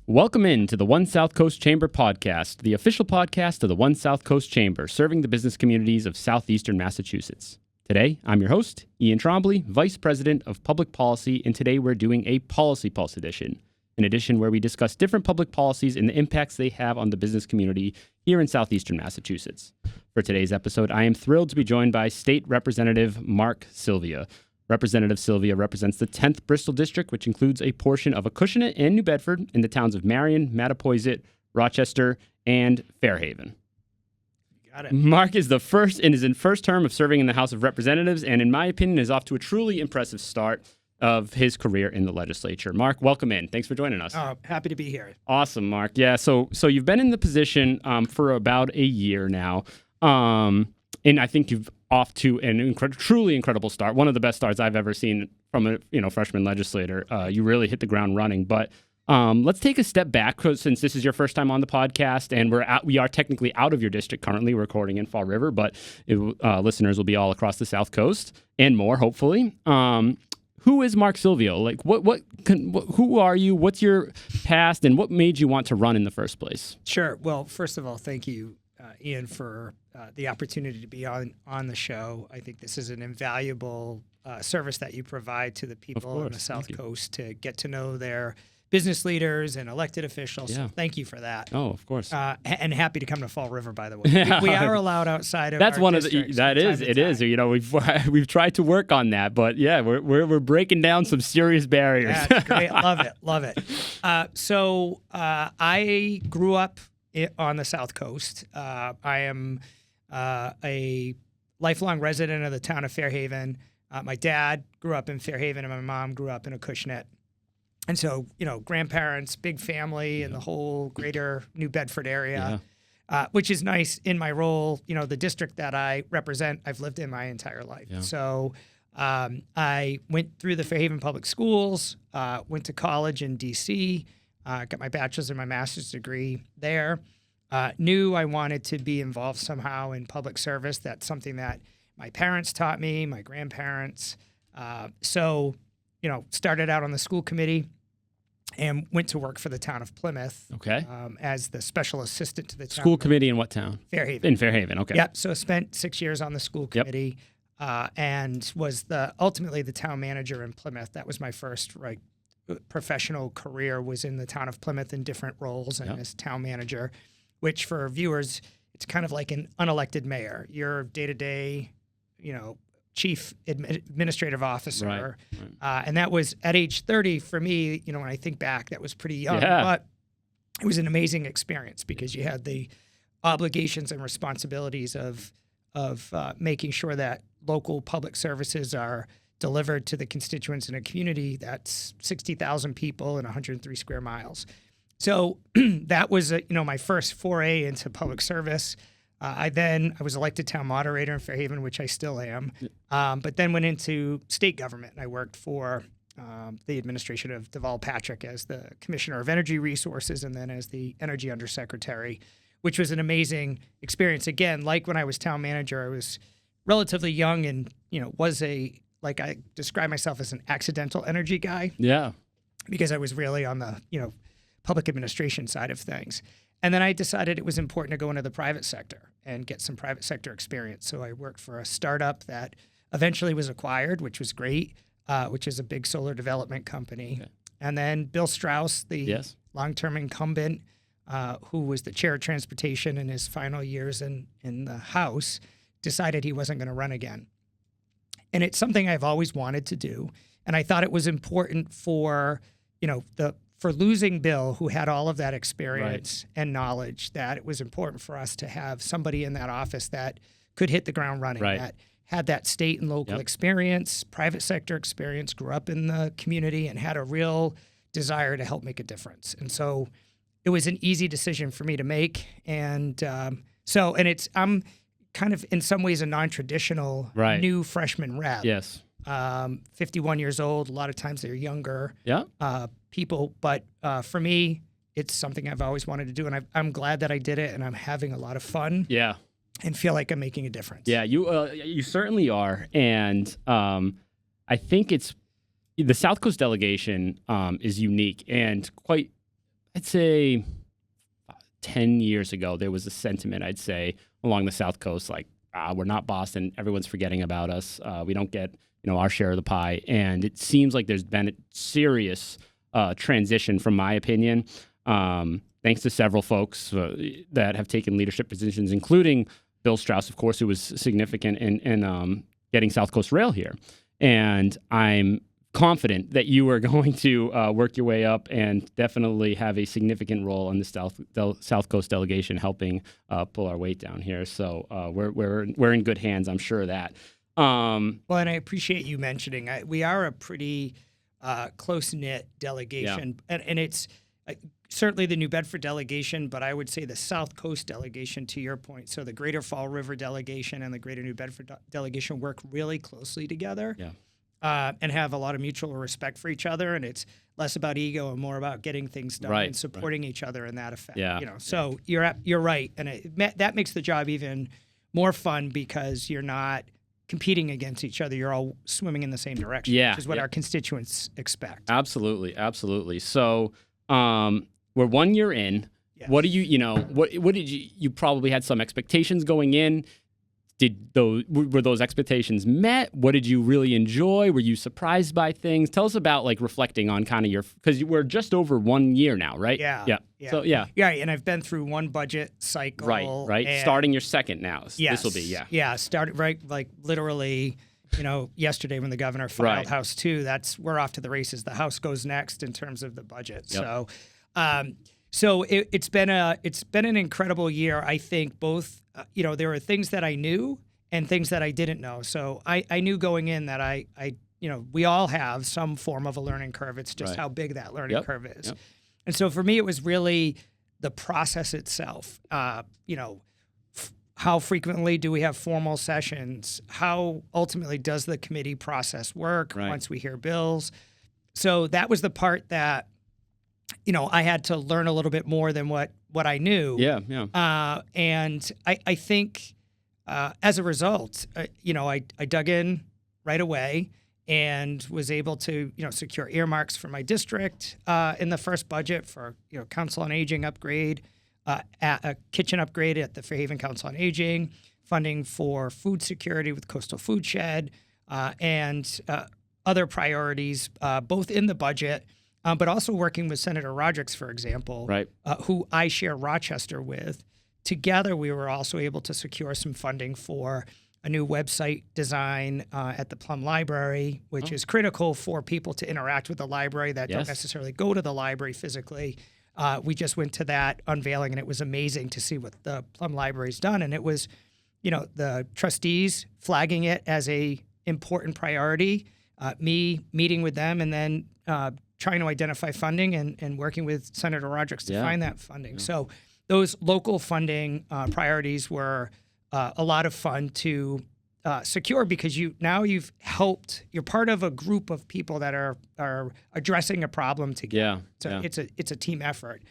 Welcome in to the One South Coast Chamber podcast, the official podcast of the One South Coast Chamber, serving the business communities of southeastern Massachusetts. Today, I'm your host, Ian Trombley, Vice President of Public Policy, and today we're doing a Policy Pulse edition, an edition where we discuss different public policies and the impacts they have on the business community here in southeastern Massachusetts. For today's episode, I am thrilled to be joined by State Representative Mark Sylvia. Representative Sylvia represents the 10th Bristol District, which includes a portion of Acushnet and New Bedford in the towns of Marion, Mattapoisett, Rochester, and Fairhaven. Got it. Mark is in first term of serving in the House of Representatives, and in my opinion, is off to a truly impressive start of his career in the legislature. Mark, welcome in. Thanks for joining us. Happy to be here. Awesome, Mark. Yeah, so you've been in the position for about a year now, and I think you've off to an truly incredible start. One of the best starts I've ever seen from a freshman legislator. You really hit the ground running. But let's take a step back, since this is your first time on the podcast, and we are technically out of your district currently. We're recording in Fall River, but listeners will be all across the South Coast and more, hopefully. Who is Mark Sylvia? Like, who are you? What's your past, and what made you want to run in the first place? Sure. Well, first of all, thank you, Ian, for the opportunity to be on the show. I think this is an invaluable service that you provide to the people on the South Coast to get to know their business leaders and elected officials. Yeah. So thank you for that. Oh, of course. And happy to come to Fall River, by the way. We are allowed outside of That's our one districts of the. That is. It is. You know, we've tried to work on that, but yeah, we're breaking down some serious barriers. That's great. Love it. So I grew up on the South Coast. I am a lifelong resident of the town of Fairhaven. My dad grew up in Fairhaven, and my mom grew up in Acushnet. And so, grandparents, big family in the whole greater New Bedford area, which is nice in my role. The district that I represent, I've lived in my entire life. Yeah. So I went through the Fairhaven Public Schools, went to college in D.C., got my bachelor's and my master's degree there. Knew I wanted to be involved somehow in public service. That's something that my parents taught me, my grandparents. So started out on the school committee and went to work for the town of Plymouth. Okay. As the special assistant to the town. School committee in what town? Fairhaven. In Fairhaven, okay. Yep. So I spent 6 years on the school committee and was ultimately the town manager in Plymouth. That was my first professional career, was in the town of Plymouth in different roles and as town manager, which for viewers, it's kind of like an unelected mayor. You're day-to-day, chief administrative officer. Right. And that was at age 30 for me, when I think back, that was pretty young, but it was an amazing experience because you had the obligations and responsibilities of making sure that local public services are delivered to the constituents in a community that's 60,000 people and 103 square miles. So that was, my first foray into public service. I was elected town moderator in Fairhaven, which I still am, but then went into state government. I worked for the administration of Deval Patrick as the Commissioner of Energy Resources and then as the Energy Undersecretary, which was an amazing experience. Again, like when I was town manager, I was relatively young and, I describe myself as an accidental energy guy. Yeah. Because I was really on the, public administration side of things. And then I decided it was important to go into the private sector and get some private sector experience. So I worked for a startup that eventually was acquired, which was great, which is a big solar development company. Okay. And then Bill Strauss, the long-term incumbent, who was the chair of transportation in his final years in the House, decided he wasn't going to run again. And it's something I've always wanted to do. And I thought it was important for losing Bill, who had all of that experience and knowledge, that it was important for us to have somebody in that office that could hit the ground running, that had that state and local experience, private sector experience, grew up in the community, and had a real desire to help make a difference. And so it was an easy decision for me to make. And I'm kind of in some ways a non-traditional new freshman rep. Yes. 51 years old. A lot of times they're younger people. But for me, it's something I've always wanted to do. And I'm glad that I did it. And I'm having a lot of fun. Yeah. And feel like I'm making a difference. Yeah, you certainly are. And I think the South Coast delegation is unique and quite I'd say 10 years ago, there was a sentiment, I'd say, along the South Coast, like, we're not Boston. Everyone's forgetting about us. We don't get, our share of the pie. And it seems like there's been a serious transition, from my opinion, thanks to several folks that have taken leadership positions, including Bill Strauss, of course, who was significant in getting South Coast Rail here. And I'm confident that you are going to work your way up and definitely have a significant role in the South Coast delegation, helping pull our weight down here. So we're in good hands, I'm sure of that. Well, and I appreciate you mentioning we are a pretty close-knit delegation, and it's certainly the New Bedford delegation, but I would say the South Coast delegation, to your point. So the Greater Fall River delegation and the Greater New Bedford delegation work really closely together. Yeah. And have a lot of mutual respect for each other, and it's less about ego and more about getting things done and supporting each other in that effect. Yeah. So you're right, and that makes the job even more fun because you're not competing against each other. You're all swimming in the same direction, which is what our constituents expect. Absolutely. So we're 1 year in. Yes. What do what did you probably had some expectations going in? Were those expectations met? What did you really enjoy? Were you surprised by things? Tell us about reflecting on kind of because we're just over 1 year now, right? Yeah. So and I've been through one budget cycle. Right. Starting your second now. Yes. This will be started literally. Yesterday when the governor filed House 2, we're off to the races. The House goes next in terms of the budget. Yep. So it's been an incredible year. I think both. There were things that I knew and things that I didn't know. So I knew going in that we all have some form of a learning curve. It's just how big that learning curve is. Yep. And so for me, it was really the process itself. How frequently do we have formal sessions? How ultimately does the committee process work once we hear bills? So that was the part that, I had to learn a little bit more than what I knew. Yeah. And I think as a result, I dug in right away and was able to, secure earmarks for my district in the first budget for, Council on Aging upgrade, a kitchen upgrade at the Fairhaven Council on Aging, funding for food security with Coastal Food Shed, and other priorities, both in the budget, but also working with Senator Rodrick, for example, who I share Rochester with. Together, we were also able to secure some funding for a new website design at the Plum Library, which is critical for people to interact with the library that don't necessarily go to the library physically. We just went to that unveiling, and it was amazing to see what the Plum Library's done. And it was, the trustees flagging it as a important priority, me meeting with them, and then trying to identify funding and working with Senator Rodrick to find that funding. So those local funding priorities were a lot of fun to secure because you've helped. You're part of a group of people that are addressing a problem together. So it's a team effort,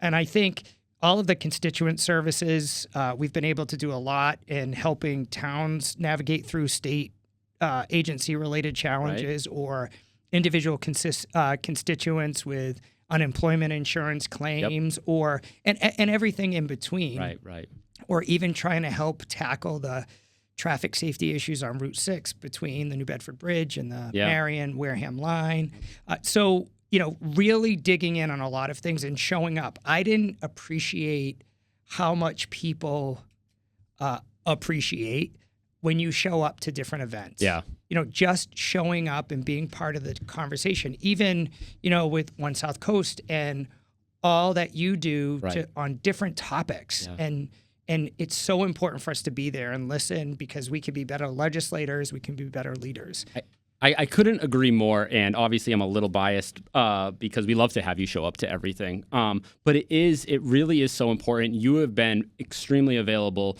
and I think all of the constituent services we've been able to do a lot in helping towns navigate through state agency related challenges or individual constituents with unemployment insurance claims and everything in between. Right. Or even trying to help tackle the traffic safety issues on Route 6 between the New Bedford Bridge and the Marion-Wareham line. So, really digging in on a lot of things and showing up. I didn't appreciate how much people appreciate when you show up to different events. Yeah. Just showing up and being part of the conversation, even, with One South Coast and all that you do on different topics. And it's so important for us to be there and listen because we can be better legislators, we can be better leaders. I couldn't agree more, and obviously I'm a little biased because we love to have you show up to everything. But it really is so important. You have been extremely available,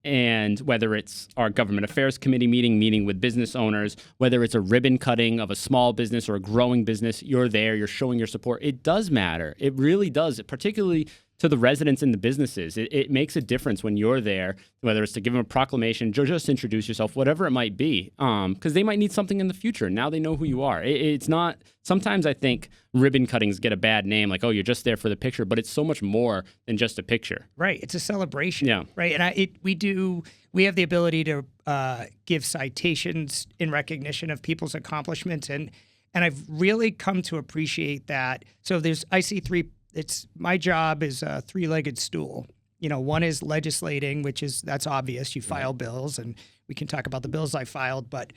and whether it's our government affairs committee meeting with business owners, whether it's a ribbon cutting of a small business or a growing business, you're there, you're showing your support. It does matter. It really does, particularly to the residents and the businesses. It makes a difference when you're there, whether it's to give them a proclamation, just introduce yourself, whatever it might be, because they might need something in the future. Now they know who you are. It's not, sometimes I think ribbon cuttings get a bad name, like, oh, you're just there for the picture, but it's so much more than just a picture. Right. It's a celebration. Yeah. Right. And we have the ability to give citations in recognition of people's accomplishments. And I've really come to appreciate that. So I see my job is a three-legged stool. One is legislating, that's obvious. You file bills, and we can talk about the bills I filed, but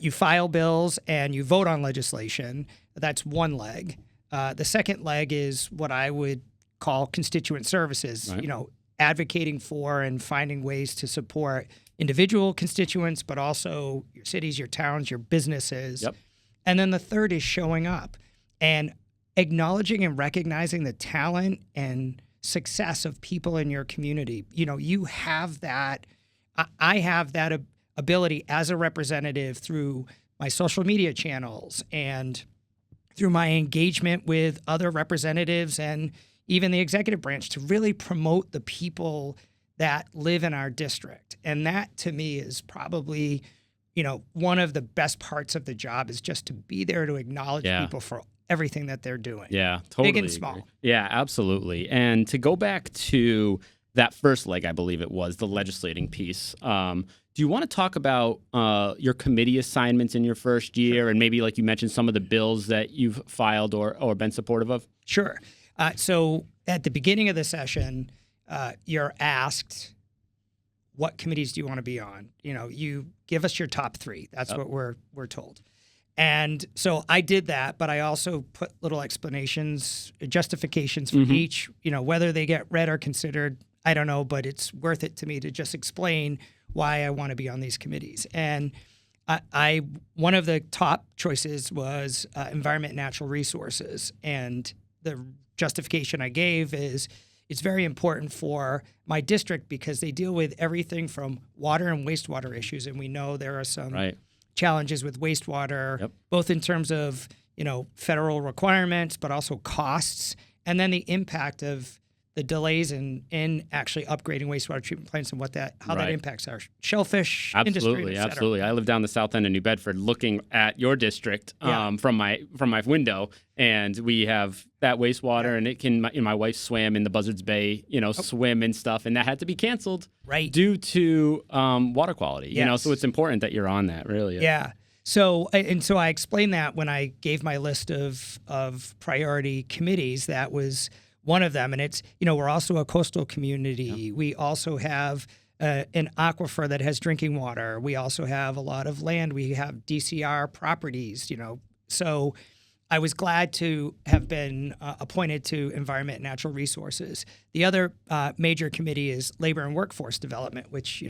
you file bills and you vote on legislation. That's one leg. The second leg is what I would call constituent services, right. Advocating for and finding ways to support individual constituents, but also your cities, your towns, your businesses. Yep. And then the third is showing up and acknowledging and recognizing the talent and success of people in your community. You have that. I have that ability as a representative through my social media channels and through my engagement with other representatives and even the executive branch to really promote the people that live in our district. And that, to me, is probably, one of the best parts of the job is just to be there to acknowledge people for everything that they're doing. Yeah, totally. Big and small. Agree. Yeah, absolutely. And to go back to that first leg, I believe it was, the legislating piece, do you want to talk about your committee assignments in your first year and maybe, like you mentioned, some of the bills that you've filed or been supportive of? Sure. So at the beginning of the session, you're asked, what committees do you want to be on? You give us your top three. That's what we're told. And so I did that, but I also put little explanations, justifications for each, whether they get read or considered, I don't know, but it's worth it to me to just explain why I want to be on these committees. And one of the top choices was environment and natural resources. And the justification I gave is it's very important for my district because they deal with everything from water and wastewater issues. And we know there are some challenges with wastewater, both in terms of, federal requirements, but also costs, and then the impact of the delays in actually upgrading wastewater treatment plants and how that impacts our shellfish industry. Absolutely. I live down the south end of New Bedford, looking at your district from my window, and we have that wastewater, and it can. My wife swam in the Buzzards Bay, swim and stuff, and that had to be canceled due to water quality. So it's important that you're on that. Really. Yeah. So I explained that when I gave my list of priority committees. That was one of them. And it's, we're also a coastal community. Yeah. We also have an aquifer that has drinking water. We also have a lot of land. We have DCR properties, So I was glad to have been appointed to Environment and Natural Resources. The other major committee is Labor and Workforce Development, which,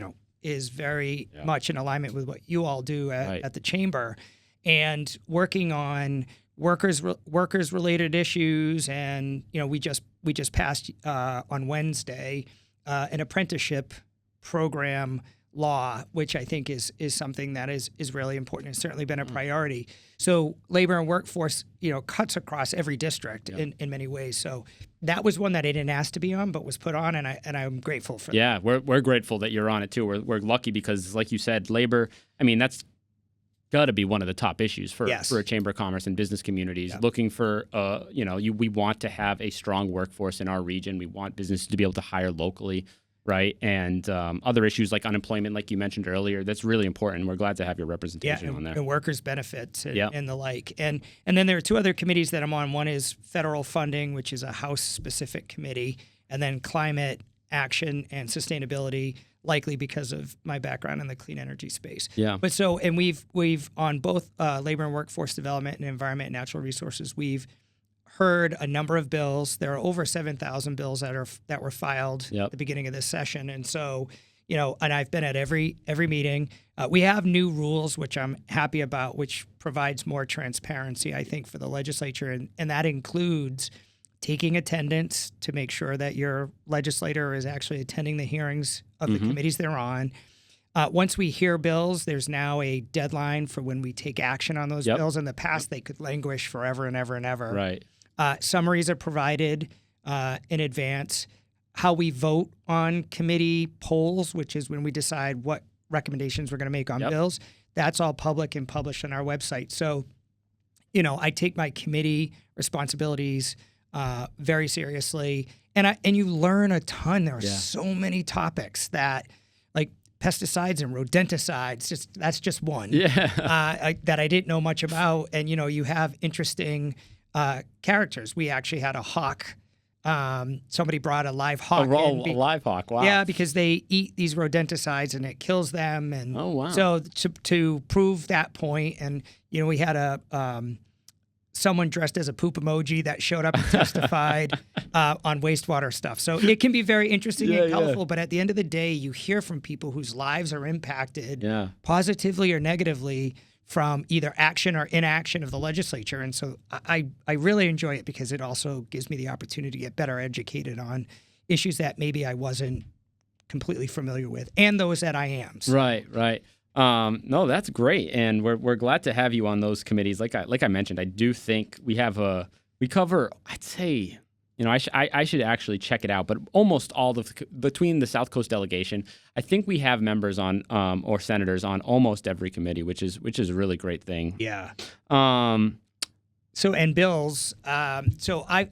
is very much in alignment with what you all do at the Chamber, and working on workers related issues. And we just passed on Wednesday an apprenticeship program law, which I think is something that is really important. It's certainly been a priority. So labor and workforce cuts across every district in many ways. So that was one that I didn't ask to be on, but was put on, and I'm grateful for that. Yeah, we're grateful that you're on it too. We're lucky because, like you said, labor, that's got to be one of the top issues for a Chamber of Commerce and business communities. Looking for, we want to have a strong workforce in our region. We want businesses to be able to hire locally, right? And other issues like unemployment, like you mentioned earlier, that's really important. We're glad to have your representation on there. And workers' benefits and the like. And then there are two other committees that I'm on. One is federal funding, which is a House-specific committee, and then climate action and sustainability, likely because of my background in the clean energy space. Yeah. But we've on both labor and workforce development and environment and natural resources, we've heard a number of bills. There are over 7,000 bills that were filed at the beginning of this session. And so, and I've been at every meeting. We have new rules, which I'm happy about, which provides more transparency, I think, for the legislature. And that includes taking attendance to make sure that your legislator is actually attending the hearings of the committees they're on. Once we hear bills, there's now a deadline for when we take action on those bills. In the past, they could languish forever and ever and ever. Right. Summaries are provided in advance. How we vote on committee polls, which is when we decide what recommendations we're going to make on bills, that's all public and published on our website. So, I take my committee responsibilities very seriously, and you learn a ton. There are so many topics that, like pesticides and rodenticides, that's just one that I didn't know much about. And you have interesting characters. We actually had a hawk. Somebody brought a live hawk. A live hawk. Wow. Yeah, because they eat these rodenticides and it kills them. And so to prove that point, and we had someone dressed as a poop emoji that showed up and testified on wastewater stuff. So it can be very interesting and colorful, but at the end of the day, you hear from people whose lives are impacted positively or negatively from either action or inaction of the legislature. And so I really enjoy it because it also gives me the opportunity to get better educated on issues that maybe I wasn't completely familiar with, and those that I am. So. Right. No, that's great. And we're glad to have you on those committees. Like I mentioned, I do think we cover, I'd say, I should actually check it out, but almost all between the South Coast delegation, I think we have members on or senators on almost every committee, which is a really great thing. Yeah. So and bills. So I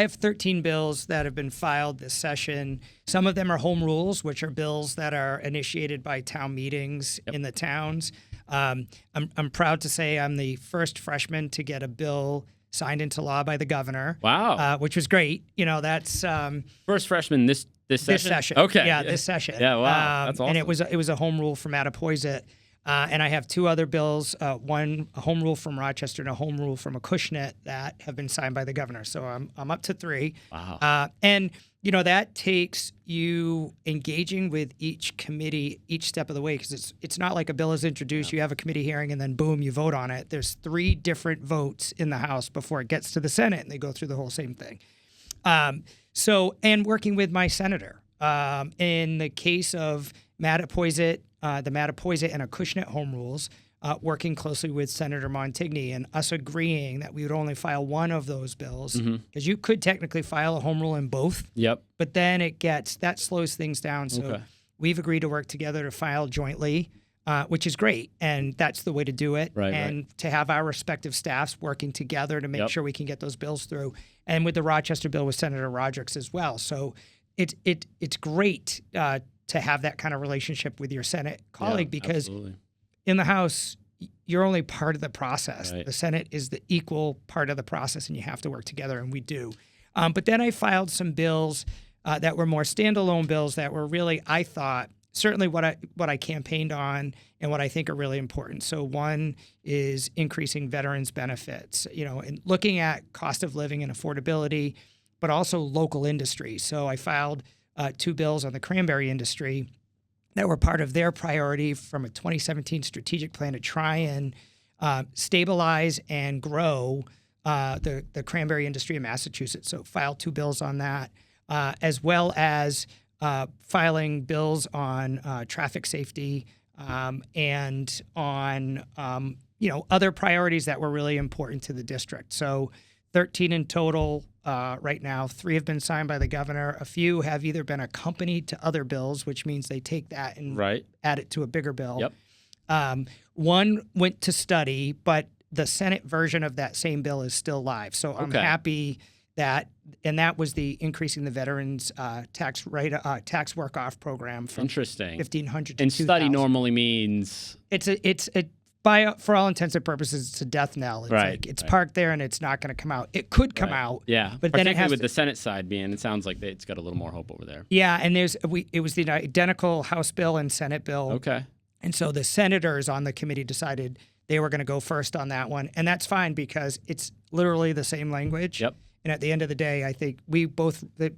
have 13 bills that have been filed this session. Some of them are home rules, which are bills that are initiated by town meetings in the towns. I'm proud to say I'm the first freshman to get a bill signed into law by the governor. Wow. Which was great. First freshman this session? This session. Okay. Yeah, this session. Yeah, wow. That's awesome. And it was a home rule from Mattapoisett. And I have two other bills, one a home rule from Rochester and a home rule from Acushnet that have been signed by the governor. So I'm up to 3. Wow. And that takes you engaging with each committee each step of the way, because it's not like a bill is introduced, you have a committee hearing, and then boom, you vote on it. There's 3 different votes in the House before it gets to the Senate, and they go through the whole same thing. And working with my senator. In the case of Mattapoisett, the Mattapoisett and Acushnet home rules, working closely with Senator Montigny and us agreeing that we would only file one of those bills, because you could technically file a home rule in both. Yep. But then that slows things down. So we've agreed to work together to file jointly, which is great. And that's the way to do it. And to have our respective staffs working together to make sure we can get those bills through. And with the Rochester bill with Senator Rodrick as well. So it's great to have that kind of relationship with your Senate colleague, because in the House, you're only part of the process. The Senate is the equal part of the process, and you have to work together, and we do. But then I filed some bills that were more standalone bills that were really, I thought, certainly what I campaigned on and what I think are really important. So one is increasing veterans benefits, and looking at cost of living and affordability, but also local industry. So I filed 2 bills on the cranberry industry that were part of their priority from a 2017 strategic plan to try and stabilize and grow the cranberry industry in Massachusetts. So filed 2 bills on that, as well as filing bills on traffic safety and on other priorities that were really important to the district. So 13 in total right now. 3 have been signed by the governor. A few have either been accompanied to other bills, which means they take that and add it to a bigger bill. Yep. One went to study, but the Senate version of that same bill is still live. So I'm happy that was the increasing the veterans tax work-off program from Interesting. 1,500 to and 2,000. Study normally means for all intents and purposes, it's a death knell. It's parked there and it's not going to come out. It could come out. Yeah, but then it has with the Senate side being, it sounds like it's got a little more hope over there. Yeah, and it was the identical House bill and Senate bill. Okay. And so the senators on the committee decided they were going to go first on that one, and that's fine because it's literally the same language. Yep. And at the end of the day, I think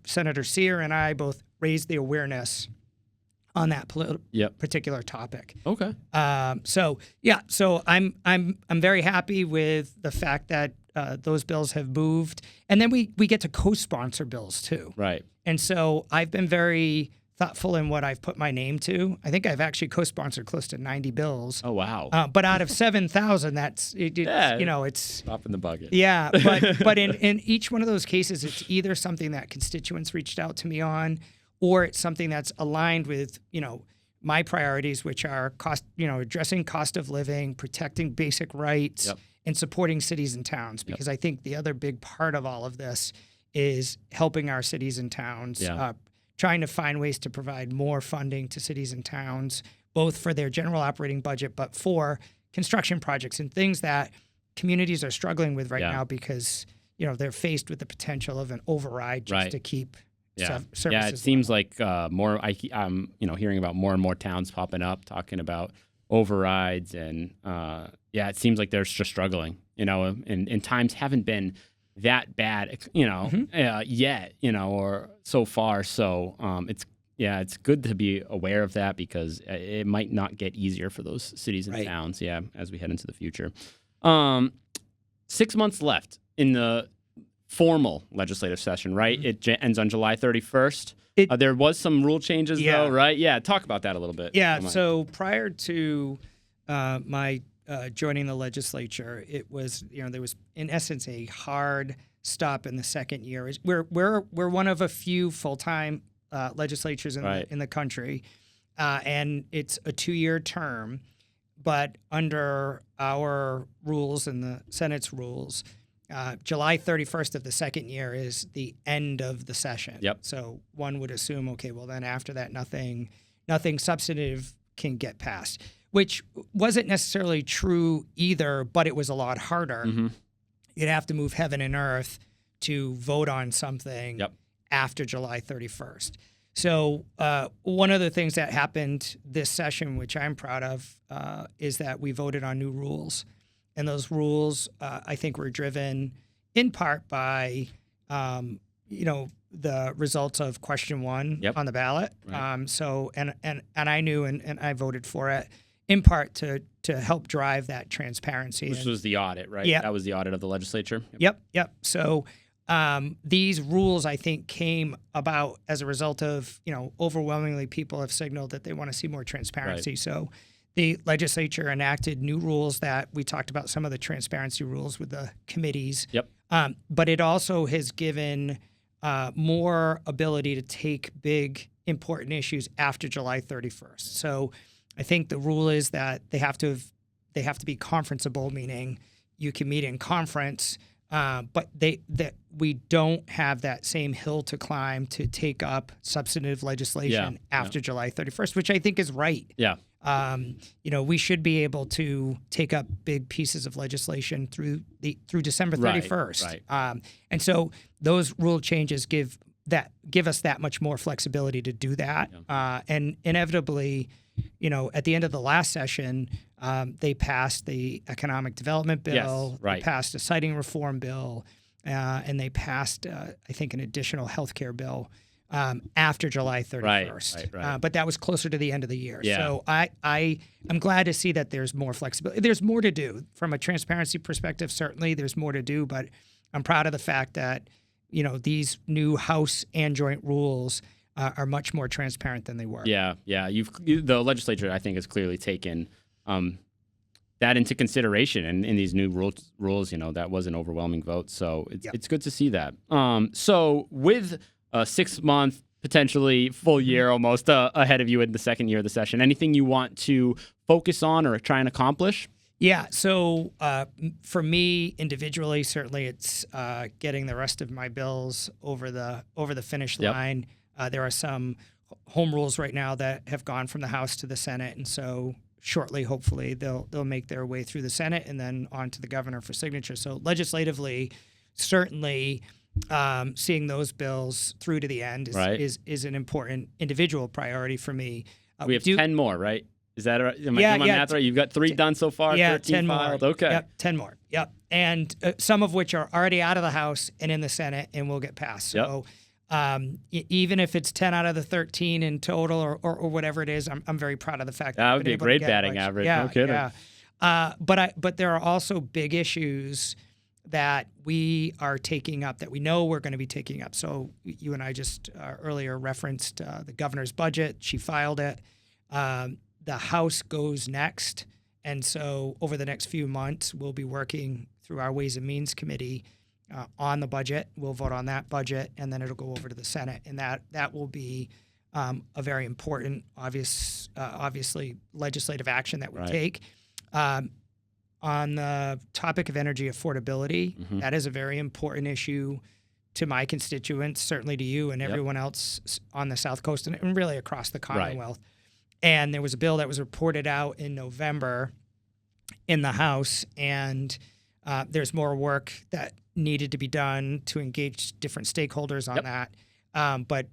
Senator Sear and I both raised the awareness on that particular topic. Okay. So I'm very happy with the fact that those bills have moved, and then we get to co-sponsor bills too. Right. And so I've been very thoughtful in what I've put my name to. I think I've actually co-sponsored close to 90 bills. Oh, wow. But out of 7,000, it's drop in the bucket. Yeah, but in each one of those cases, it's either something that constituents reached out to me on, or it's something that's aligned with, my priorities, which are addressing cost of living, protecting basic rights, and supporting cities and towns. Because I think the other big part of all of this is helping our cities and towns, trying to find ways to provide more funding to cities and towns, both for their general operating budget, but for construction projects and things that communities are struggling with right now because, they're faced with the potential of an override just to keep services. Yeah, it seems like I'm hearing about more and more towns popping up talking about overrides, and it seems like they're just struggling, and times haven't been that bad, yet, or so far. So it's good to be aware of that because it might not get easier for those cities and towns, as we head into the future. 6 months left in the formal legislative session, right? It ends on July 31st. There was some rule changes, though, right? Yeah, talk about that a little bit. Yeah, so prior to my joining the legislature, it was, there was in essence a hard stop in the second year. We're one of a few full-time legislatures in the country, and it's a 2-year term. But under our rules and the Senate's rules, July 31st of the second year is the end of the session. So one would assume, okay, well then after that, nothing substantive can get passed, which wasn't necessarily true either, but it was a lot harder. You'd have to move heaven and earth to vote on something after July 31st. So one of the things that happened this session, which I'm proud of, is that we voted on new rules. And those rules, I think, were driven in part by, the results of question 1 on the ballot. And I knew and I voted for it in part to help drive that transparency. Which was the audit, right? Yeah. That was the audit of the legislature. Yep. So these rules, I think, came about as a result of, overwhelmingly people have signaled that they want to see more transparency. So the legislature enacted new rules that we talked about, some of the transparency rules with the committees. But it also has given more ability to take big, important issues after July 31st. So I think the rule is that they have to be conferenceable, meaning you can meet in conference, but we don't have that same hill to climb to take up substantive legislation after July 31st, which I think is right. We should be able to take up big pieces of legislation through December 31st. And so those rule changes give us that much more flexibility to do that. And inevitably, at the end of the last session, they passed the economic development bill, they passed a citing reform bill, and they passed, I think, an additional healthcare bill after July 31st. But that was closer to the end of the year. So I'm glad to see that there's more flexibility. There's more to do. From a transparency perspective, certainly there's more to do, but I'm proud of the fact that, these new House and joint rules are much more transparent than they were. The legislature, I think, has clearly taken that into consideration, and in these new rules, that was an overwhelming vote. So it's good to see that. So with a 6-month, potentially full year almost ahead of you in the second year of the session, anything you want to focus on or try and accomplish? Yeah. So for me individually, certainly it's getting the rest of my bills over the finish line. There are some home rules right now that have gone from the House to the Senate, and so shortly, hopefully, they'll make their way through the Senate and then on to the governor for signature. So legislatively, certainly seeing those bills through to the end is an important individual priority for me. We have 10 more, right? Is that right? Am I doing my math right? You've got 3 done so far, 13 10 filed? More. Okay. 10 more. And some of which are already out of the House and in the Senate and will get passed. So even if it's 10 out of the 13 in total or whatever it is, I'm very proud of the fact that would be a great batting average. No kidding. But there are also big issues that we are taking up, that we know we're going to be taking up. So you and I just earlier referenced the governor's budget. She filed it. The House goes next. And so over the next few months, we'll be working through our Ways and Means Committee on the budget. We'll vote on that budget, and then it'll go over to the Senate. And that will be a very important, obviously, legislative action that we take. On the topic of energy affordability, that is a very important issue to my constituents, certainly to you and everyone else on the South Coast and really across the Commonwealth. And there was a bill that was reported out in November in the House, and there's more work that needed to be done to engage different stakeholders on that. But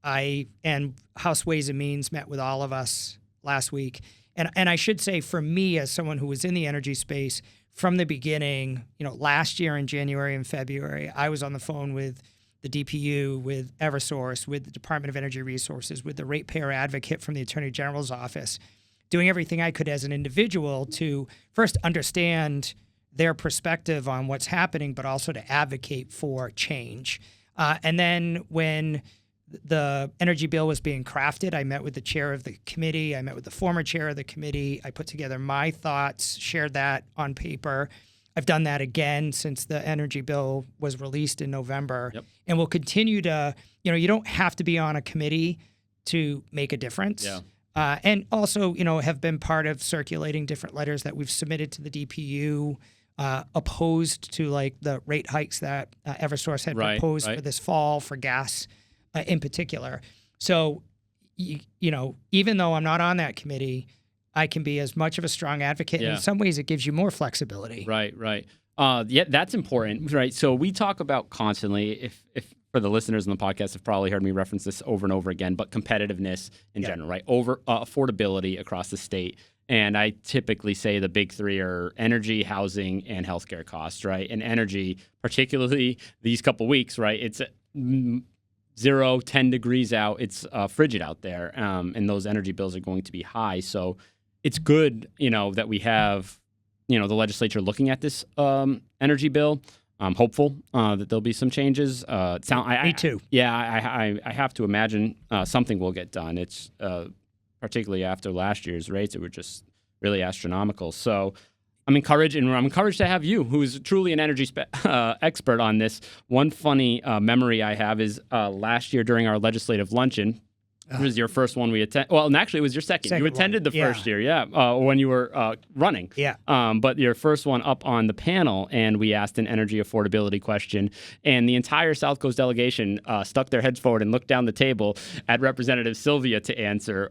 I and House Ways and Means met with all of us last week. And I should say, for me, as someone who was in the energy space from the beginning, last year in January and February, I was on the phone with the DPU, with Eversource, with the Department of Energy Resources, with the ratepayer advocate from the Attorney General's office, doing everything I could as an individual to first understand their perspective on what's happening, but also to advocate for change. And then when the energy bill was being crafted, I met with the chair of the committee. I met with the former chair of the committee. I put together my thoughts, shared that on paper. I've done that again since the energy bill was released in November. And we'll continue to, you don't have to be on a committee to make a difference. And also, have been part of circulating different letters that we've submitted to the DPU, opposed to like the rate hikes that Eversource had proposed for this fall for gas in particular. So, even though I'm not on that committee, I can be as much of a strong advocate. And in some ways, it gives you more flexibility. Right. That's important. Right. So we talk about constantly, if for the listeners on the podcast have probably heard me reference this over and over again, but competitiveness in general, right? Over affordability across the state. And I typically say the big three are energy, housing, and healthcare costs, right? And energy, particularly these couple weeks, right? It's 0, 10 degrees out. It's frigid out there, and those energy bills are going to be high. So it's good, that we have, the legislature looking at this energy bill. I'm hopeful that there'll be some changes. Me too. I have to imagine something will get done. It's particularly after last year's rates, that were just really astronomical. So I'm encouraged to have you, who is truly an energy expert on this. One funny memory I have is last year during our legislative luncheon. It was your first one we attended. Well, and actually, it was your second. You attended the first year, when you were running. But your first one up on the panel, and we asked an energy affordability question, and the entire South Coast delegation stuck their heads forward and looked down the table at Representative Sylvia to answer,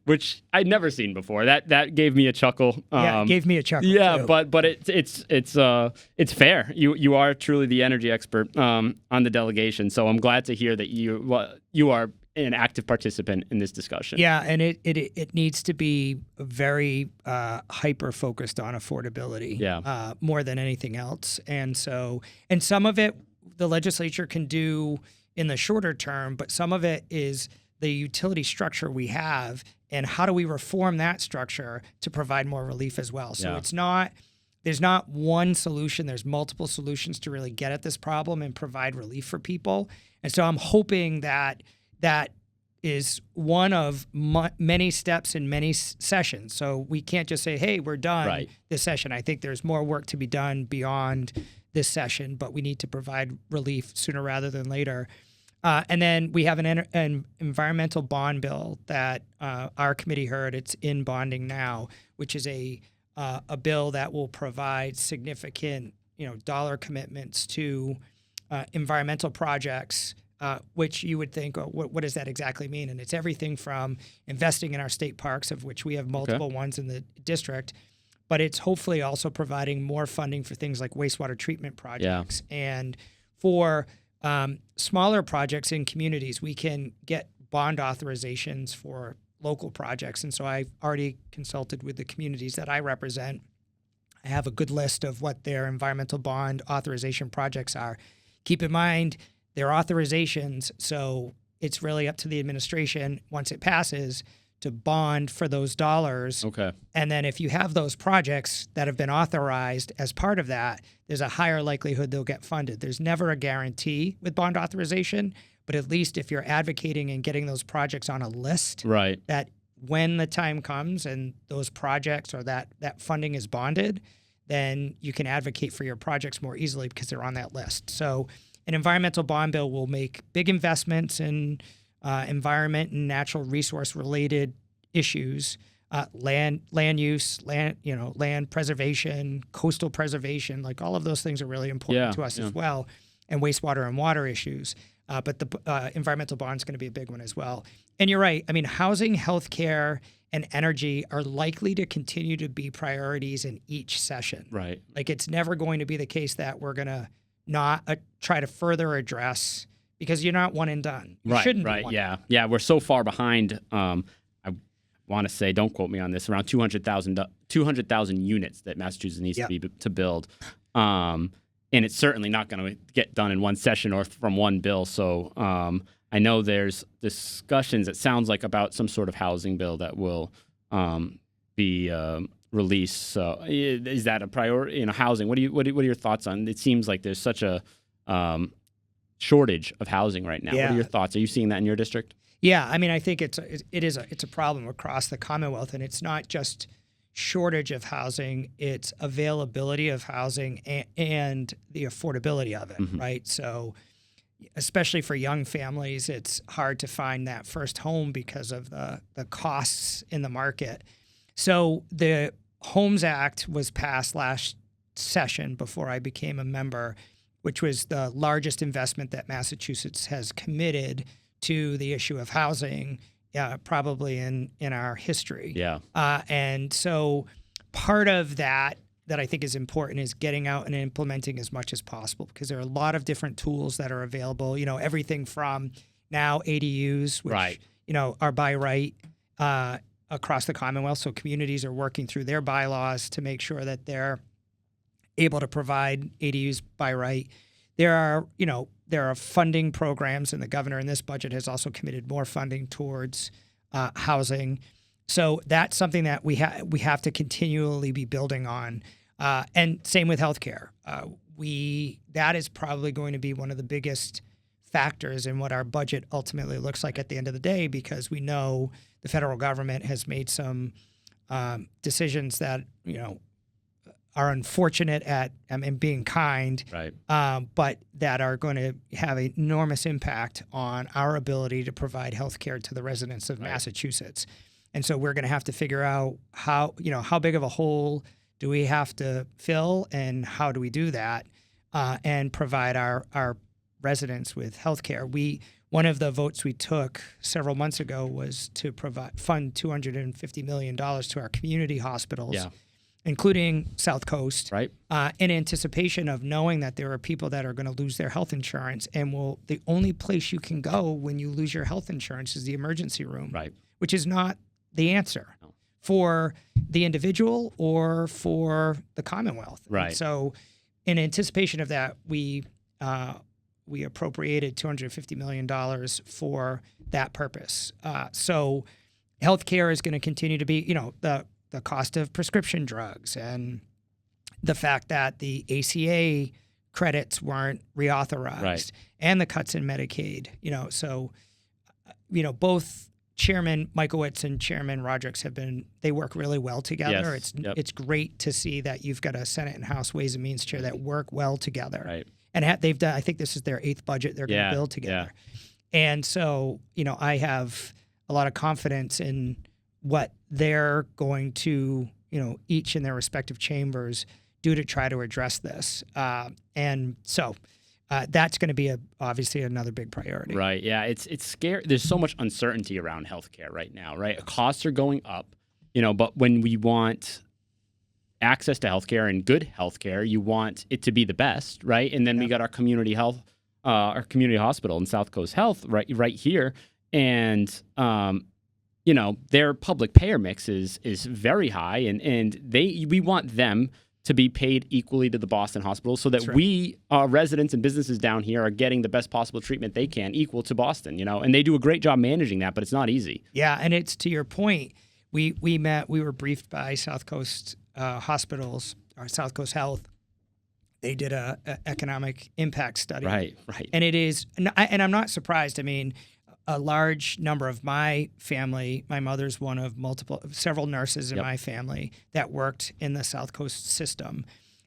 which I'd never seen before. That gave me a chuckle. It gave me a chuckle. Yeah, too. but it's fair. You are truly the energy expert on the delegation, so I'm glad to hear that you are an active participant in this discussion. Yeah, and it needs to be very hyper focused on affordability, more than anything else. And some of it the legislature can do in the shorter term, but some of it is the utility structure we have and how do we reform that structure to provide more relief as well. So there's not one solution. There's multiple solutions to really get at this problem and provide relief for people. And so I'm hoping that is one of many steps in many sessions. So we can't just say, hey, we're done this session. I think there's more work to be done beyond this session, but we need to provide relief sooner rather than later. And then we have an environmental bond bill that our committee heard. It's in bonding now, which is a bill that will provide significant dollar commitments to environmental projects, which you would think, what does that exactly mean? And it's everything from investing in our state parks, of which we have multiple ones in the district, but it's hopefully also providing more funding for things like wastewater treatment projects. And for smaller projects in communities, we can get bond authorizations for local projects. And so I've already consulted with the communities that I represent. I have a good list of what their environmental bond authorization projects are. Keep in mind, they're authorizations, so it's really up to the administration, once it passes, to bond for those dollars. Okay. And then if you have those projects that have been authorized as part of that, there's a higher likelihood they'll get funded. There's never a guarantee with bond authorization, but at least if you're advocating and getting those projects on a list, Right. that when the time comes and those projects or that funding is bonded, then you can advocate for your projects more easily because they're on that list. So an environmental bond bill will make big investments in environment and natural resource related issues, land use, land preservation, coastal preservation, like all of those things are really important to us as well, and wastewater and water issues. But the environmental bond is going to be a big one as well. And you're right. I mean, housing, healthcare, and energy are likely to continue to be priorities in each session. Right. Like it's never going to be the case that we're going to not try to further address, because you're not one and done. You shouldn't be one. Yeah. We're so far behind. I want to say, don't quote me on this, around 200,000 units that Massachusetts needs to build. And it's certainly not going to get done in one session or from one bill. So I know there's discussions, it sounds like, about some sort of housing bill that will be released. So is that a priority? Housing. What are your thoughts on? It seems like there's such a shortage of housing right now. Yeah. What are your thoughts? Are you seeing that in your district? Yeah, I mean, I think it's a problem across the Commonwealth, and it's not just shortage of housing; it's availability of housing and the affordability of it, right? So, especially for young families, it's hard to find that first home because of the costs in the market. So, the Homes Act was passed last session before I became a member, which was the largest investment that Massachusetts has committed to the issue of housing, probably in our history. Yeah. And so part of that I think is important is getting out and implementing as much as possible, because there are a lot of different tools that are available, everything from now ADUs, which, are by right across the Commonwealth. So communities are working through their bylaws to make sure that they're able to provide ADUs by right. There are funding programs, and the governor in this budget has also committed more funding towards housing. So that's something that we have to continually be building on. And same with healthcare. That is probably going to be one of the biggest factors in what our budget ultimately looks like at the end of the day, because we know the federal government has made some decisions that are unfortunate and being kind, right? But that are going to have an enormous impact on our ability to provide health care to the residents of Massachusetts. And so we're going to have to figure out how big of a hole do we have to fill, and how do we do that, and provide our residents with health care. One of the votes we took several months ago was to fund $250 million to our community hospitals. Yeah. Including South Coast, right? In anticipation of knowing that there are people that are going to lose their health insurance, and the only place you can go when you lose your health insurance is the emergency room, right? Which is not the answer for the individual or for the Commonwealth, right? And so, in anticipation of that, we appropriated $250 million for that purpose. So, healthcare is going to continue to be, the cost of prescription drugs, and the fact that the ACA credits weren't reauthorized, and the cuts in Medicaid. So both Chairman Michaelwitz and Chairman Rodrick they work really well together. Yes. It's great to see that you've got a Senate and House Ways and Means chair that work well together. Right. And they've done, I think this is their 8th budget they're going to build together. Yeah. And so, I have a lot of confidence in what they're going to, each in their respective chambers do to try to address this. And so that's going to be obviously another big priority. Right. Yeah. It's scary. There's so much uncertainty around healthcare right now, right? Costs are going up, but when we want access to healthcare and good healthcare, you want it to be the best, right? And then we got our community health, our community hospital in South Coast Health right here. And, their public payer mix is very high, and we want them to be paid equally to the Boston hospitals so that we, residents and businesses down here, are getting the best possible treatment they can, equal to Boston, and they do a great job managing that, but it's not easy. Yeah, and it's to your point. We were briefed by South Coast Hospitals, or South Coast Health. They did a economic impact study. Right. And it is, and I'm not surprised. I mean, a large number of my family, my mother's one of several nurses in my family that worked in the South Coast system.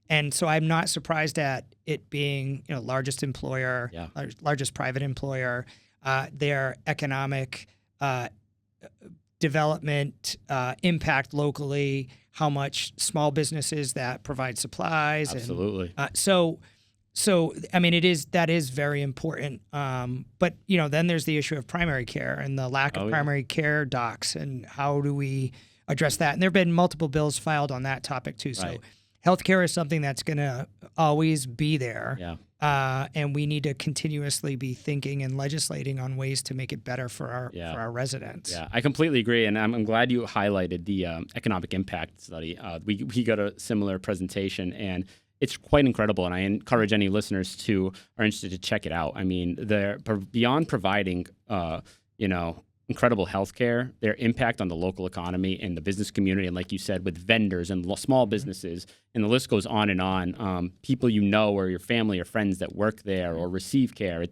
And so I'm not surprised at it being, largest employer, largest private employer, their economic development impact locally, how much small businesses that provide supplies. Absolutely. So I mean, that is very important. But then there's the issue of primary care and the lack of primary care docs, and how do we address that? And there have been multiple bills filed on that topic too. So healthcare is something that's going to always be there. Yeah. And we need to continuously be thinking and legislating on ways to make it better for our residents. Yeah, I completely agree, and I'm glad you highlighted the economic impact study. We got a similar presentation, and it's quite incredible, and I encourage any listeners who are interested to check it out. I mean, they're beyond providing, incredible healthcare, their impact on the local economy and the business community, and like you said, with vendors and small businesses, and the list goes on and on. People or your family or friends that work there or receive care.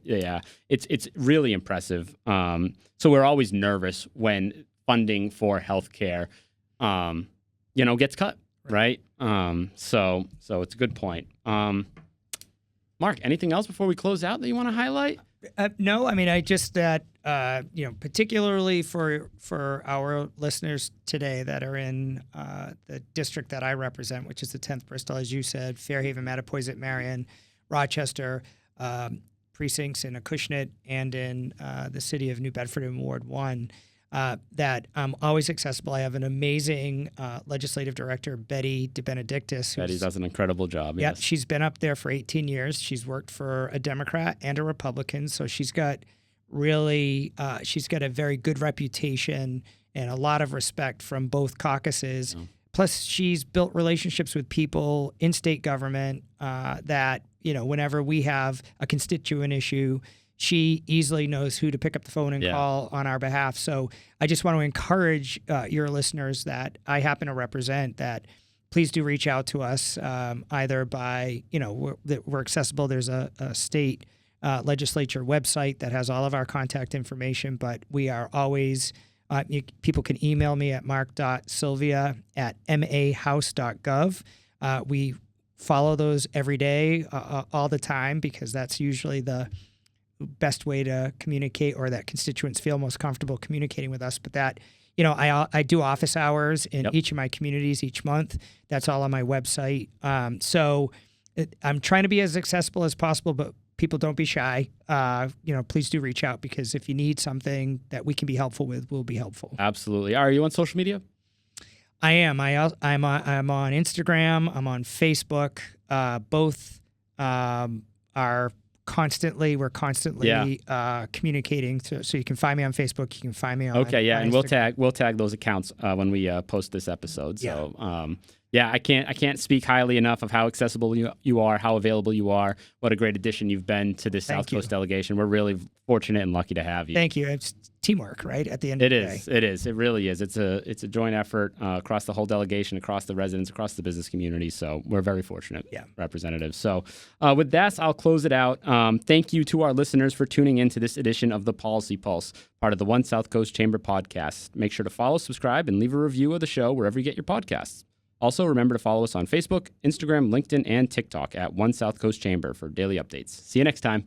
It's really impressive. So we're always nervous when funding for healthcare, gets cut. Right. So it's a good point. Mark, anything else before we close out that you want to highlight? No, I mean, I just that, particularly for our listeners today that are in the district that I represent, which is the 10th Bristol, as you said, Fairhaven, Mattapoisett, Marion, Rochester, precincts in Acushnet, and in the city of New Bedford in Ward 1. That I'm always accessible. I have an amazing legislative director, Betty DeBenedictis. Betty does an incredible job. Yeah, yes. She's been up there for 18 years. She's worked for a Democrat and a Republican, so she's got a very good reputation and a lot of respect from both caucuses. Oh. Plus, she's built relationships with people in state government that, whenever we have a constituent issue, she easily knows who to pick up the phone and call on our behalf. So I just want to encourage your listeners that I happen to represent that please do reach out to us either by, we're accessible. There's a state legislature website that has all of our contact information, but we are always, people can email me at mark.sylvia@mahouse.gov. We follow those every day, all the time, because that's usually the best way to communicate, or that constituents feel most comfortable communicating with us. But that, I do office hours in each of my communities each month. That's all on my website. So I'm trying to be as accessible as possible, but people, don't be shy. Please do reach out, because if you need something that we can be helpful with, we'll be helpful. Absolutely. Are you on social media? I am. I'm on Instagram. I'm on Facebook. Both we're constantly communicating. So you can find me on Facebook. You can find me on and Instagram. we'll tag those accounts when we post this episode. So I can't speak highly enough of how accessible you are, how available you are. What a great addition you've been to this South Coast delegation. We're really fortunate and lucky to have you. Thank you. It's teamwork, right? At the end of the day. It is. It really is. It's a joint effort across the whole delegation, across the residents, across the business community. So we're very fortunate, representatives. So with that, I'll close it out. Thank you to our listeners for tuning in to this edition of the Policy Pulse, part of the One South Coast Chamber podcast. Make sure to follow, subscribe, and leave a review of the show wherever you get your podcasts. Also, remember to follow us on Facebook, Instagram, LinkedIn, and TikTok at One South Coast Chamber for daily updates. See you next time.